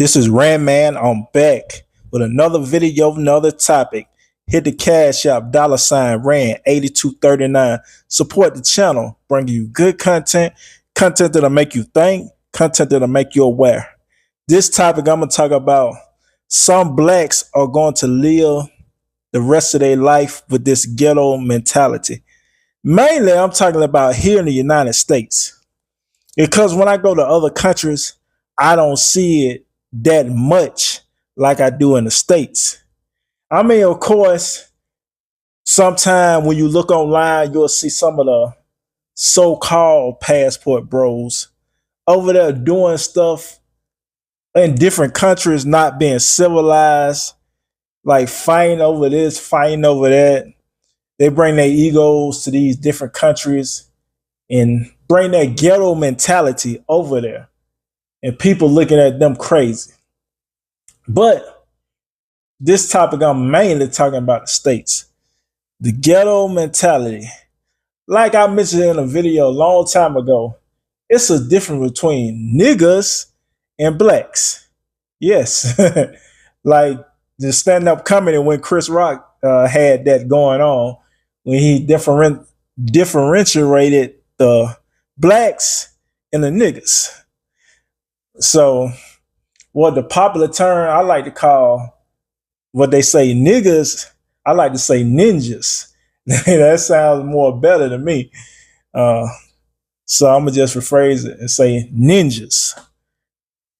This is Randman. I'm back with another video, another topic. Hit the cash app, $Rand 8239. Support the channel, bring you good content, content that'll make you think, content that'll make you aware. This topic I'm gonna talk about: some blacks are going to live the rest of their life with this ghetto mentality. Mainly, I'm talking about here in the United States. Because when I go to other countries, I don't see it that much like I do in the States. I mean, of course, sometime when you look online, you'll see some of the so-called passport bros over there doing stuff in different countries, not being civilized, like fighting over this, fighting over that. They bring their egos to these different countries and bring that ghetto mentality over there, and people looking at them crazy. But this topic, I'm mainly talking about the States. The ghetto mentality. Like I mentioned in a video a long time ago, it's a difference between niggas and blacks. Yes. Like the stand-up comedy when Chris Rock had that going on, when he differentiated the blacks and the niggas. So what the popular term I like to call, what they say niggas, I like to say ninjas. That sounds more better to me. So I'm gonna just rephrase it and say ninjas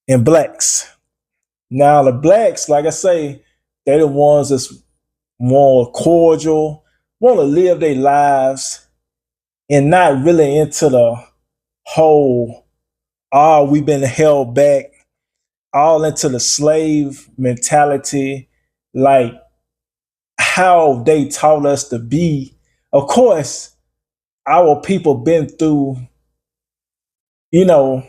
and blacks. Now the blacks, like I say, they're the ones that's more cordial, want to live their lives and not really into the whole, we've been held back, all into the slave mentality, like how they taught us to be. Of course, our people been through, the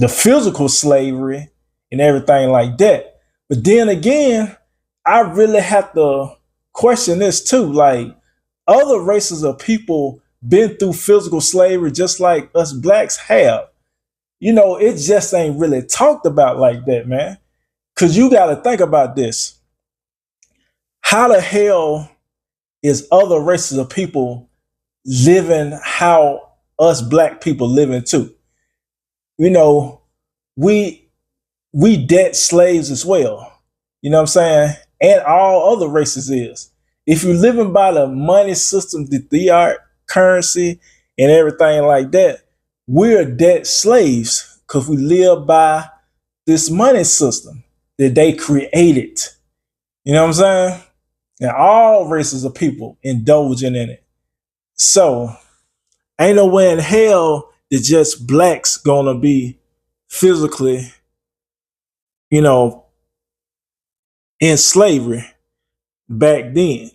physical slavery and everything like that. But then again, I really have to question this too. Like, other races of people been through physical slavery just like us blacks have. It just ain't really talked about like that, man. Because you got to think about this. How the hell is other races of people living how us black people living too? We debt slaves as well. You know what I'm saying? And all other races is. If you're living by the money system, the fiat currency and everything like that, we're debt slaves because we live by this money system that they created. You know what I'm saying? And all races of people indulging in it. So ain't no way in hell that just blacks gonna be physically, in slavery back then.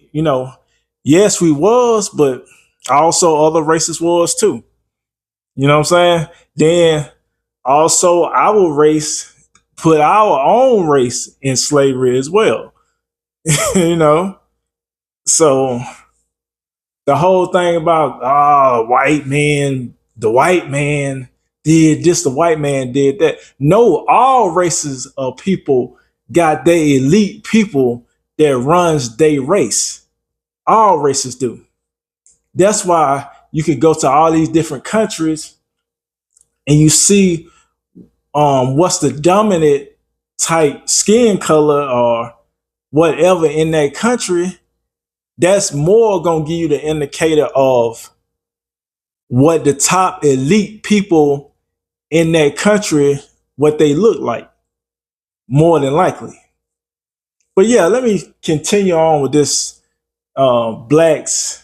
Yes, we was, but also other races was too. You know what I'm saying? Then also our race put our own race in slavery as well. So the whole thing about white man, the white man did this, the white man did that. No, all races of people got their elite people that runs their race. All races do. That's why you can go to all these different countries and you see what's the dominant type skin color or whatever in that country. That's more gonna give you the indicator of what the top elite people in that country, what they look like, more than likely. But yeah, let me continue on with this. Blacks,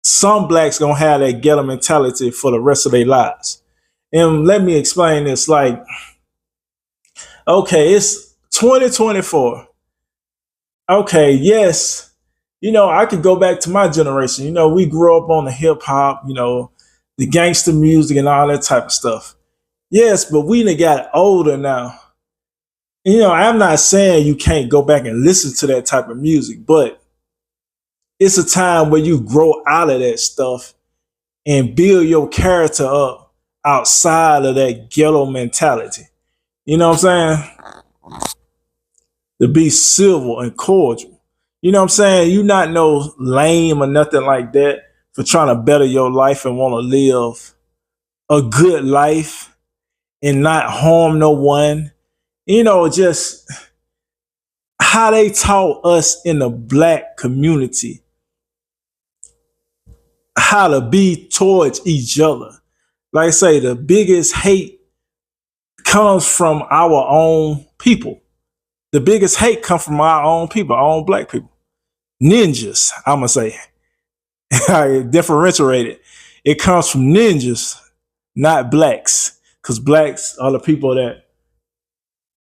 some blacks gonna have that ghetto mentality for the rest of their lives. And let me explain this. Like, okay, it's 2024. Okay, yes, I could go back to my generation. We grew up on the hip hop, the gangster music and all that type of stuff. Yes, but we done got older now. I'm not saying you can't go back and listen to that type of music, but it's a time where you grow out of that stuff and build your character up outside of that ghetto mentality. You know what I'm saying? To be civil and cordial. You know what I'm saying? You not no lame or nothing like that for trying to better your life and want to live a good life and not harm no one. You know, just how they taught us in the black community how to be towards each other. Like I say, the biggest hate comes from our own people. The biggest hate comes from our own people, our own black people. Ninjas, I'm gonna say. I differentiate it. It comes from ninjas, not blacks. Because blacks are the people that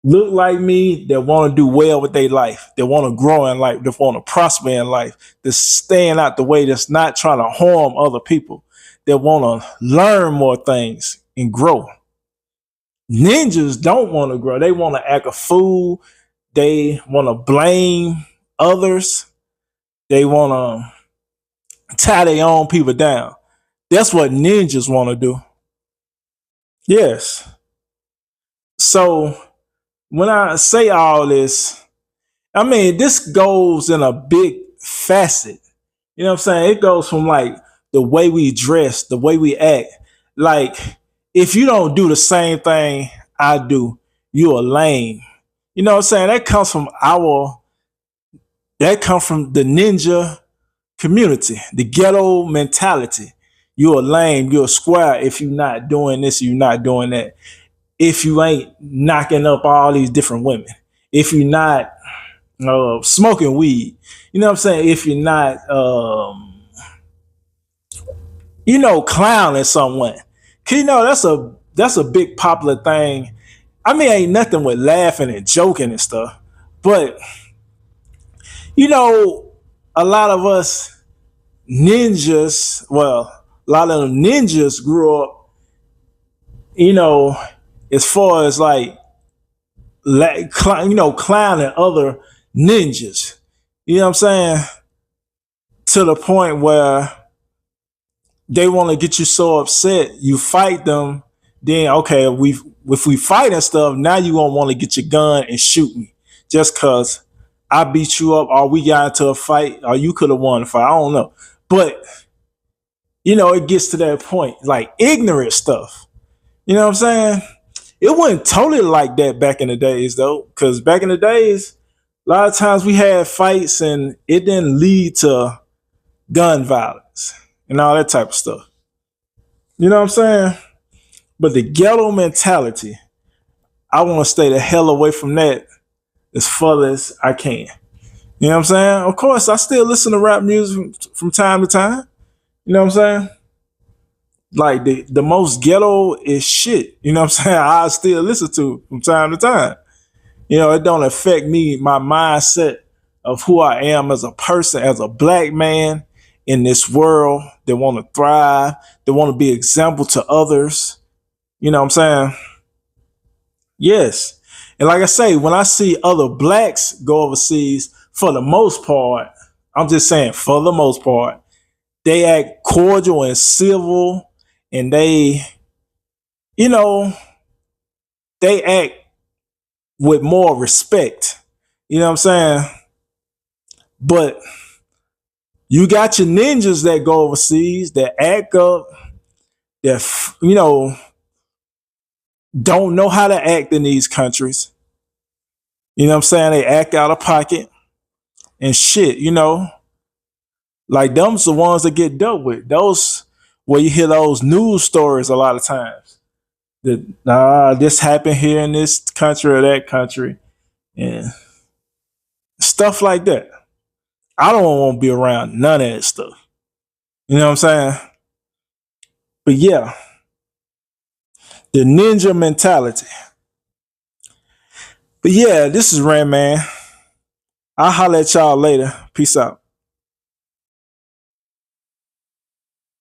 look like me, that want to do well with their life, that want to grow in life, that want to prosper in life, that's staying out the way, that's not trying to harm other people, that want to learn more things and grow. Ninjas don't want to grow. They want to act a fool. They want to blame others. They want to tie their own people down. That's what ninjas want to do. Yes. So when I say all this, I mean, this goes in a big facet. You know what I'm saying? It goes from like the way we dress, the way we act. Like, if you don't do the same thing I do, you are lame. You know what I'm saying? That comes from the ninja community, the ghetto mentality. You're lame, you're a square if you're not doing this, you're not doing that. If you ain't knocking up all these different women, if you're not smoking weed, you know what I'm saying? If you're not, clowning someone, you know that's a big popular thing. I mean, ain't nothing with laughing and joking and stuff, but you know, a lot of us ninjas, well, a lot of them ninjas grew up, you know, as far as like, clowning other ninjas. You know what I'm saying? To the point where they want to get you so upset, you fight them. Then okay, if we fight and stuff, now you won't want to get your gun and shoot me just cause I beat you up, or we got into a fight, or you could have won the fight. I don't know, but it gets to that point, like ignorant stuff. You know what I'm saying? It wasn't totally like that back in the days though, because back in the days, a lot of times we had fights and it didn't lead to gun violence and all that type of stuff. You know what I'm saying? But the ghetto mentality, I want to stay the hell away from that as far as I can. You know what I'm saying? Of course, I still listen to rap music from time to time. You know what I'm saying? Like the most ghetto is shit. You know what I'm saying? I still listen to from time to time. It don't affect me, my mindset of who I am as a person, as a black man in this world that want to thrive, that want to be example to others. You know what I'm saying? Yes. And like I say, when I see other blacks go overseas, for the most part, I'm just saying, for the most part, they act cordial and civil, and you know, they act with more respect. You know what I'm saying? But you got your ninjas that go overseas that act up, that don't know how to act in these countries. You know what I'm saying? They act out of pocket and shit, Like them's the ones that get dealt with. Those where you hear those news stories a lot of times. That this happened here in this country or that country. And stuff like that. I don't want to be around none of that stuff. You know what I'm saying? But yeah, the ninja mentality. But yeah, this is Ram Man. I'll holler at y'all later. Peace out.